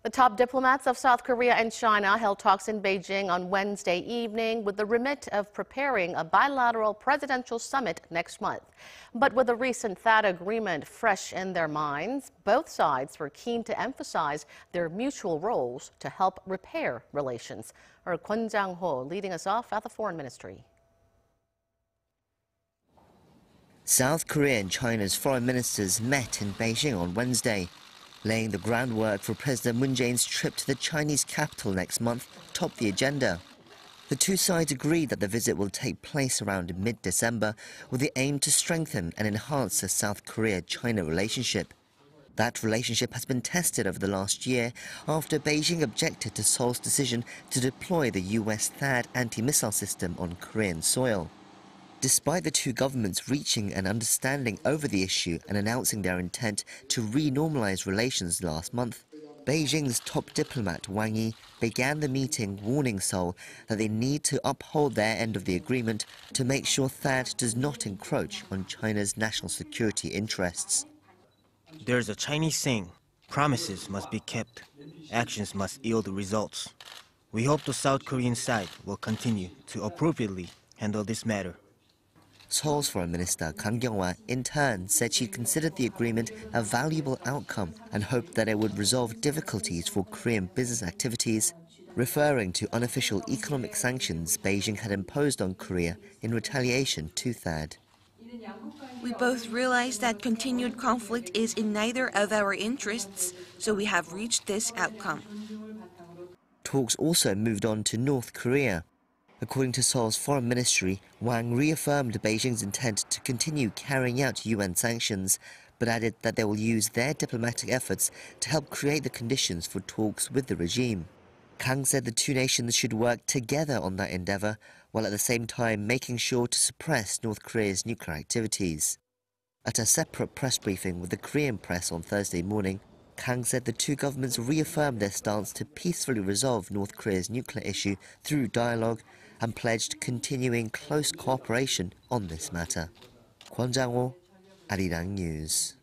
The top diplomats of South Korea and China held talks in Beijing on Wednesday evening with the remit of preparing a bilateral presidential summit next month. But with the recent THAAD agreement fresh in their minds, both sides were keen to emphasize their mutual roles to help repair relations. Our Kwon Jang-ho leading us off at the Foreign Ministry. South Korea and China's foreign ministers met in Beijing on Wednesday, laying the groundwork for President Moon Jae-in's trip to the Chinese capital next month topped the agenda. The two sides agreed that the visit will take place around mid-December with the aim to strengthen and enhance the South Korea-China relationship. That relationship has been tested over the last year after Beijing objected to Seoul's decision to deploy the US THAAD anti-missile system on Korean soil. Despite the two governments reaching an understanding over the issue and announcing their intent to re-normalize relations last month, Beijing's top diplomat Wang Yi began the meeting warning Seoul that they need to uphold their end of the agreement to make sure THAAD does not encroach on China's national security interests. There's a Chinese saying, promises must be kept, actions must yield results. We hope the South Korean side will continue to appropriately handle this matter. Seoul's Foreign Minister Kwon Jang-ho in turn said she considered the agreement a valuable outcome and hoped that it would resolve difficulties for Korean business activities, referring to unofficial economic sanctions Beijing had imposed on Korea in retaliation to THAAD. We both realize that continued conflict is in neither of our interests, so we have reached this outcome. Talks also moved on to North Korea. According to Seoul's foreign ministry, Wang reaffirmed Beijing's intent to continue carrying out UN sanctions, but added that they will use their diplomatic efforts to help create the conditions for talks with the regime. Kang said the two nations should work together on that endeavor, while at the same time making sure to suppress North Korea's nuclear activities. At a separate press briefing with the Korean press on Thursday morning, Kang said the two governments reaffirmed their stance to peacefully resolve North Korea's nuclear issue through dialogue and pledged continuing close cooperation on this matter. Kwon Jang-ho, Arirang News.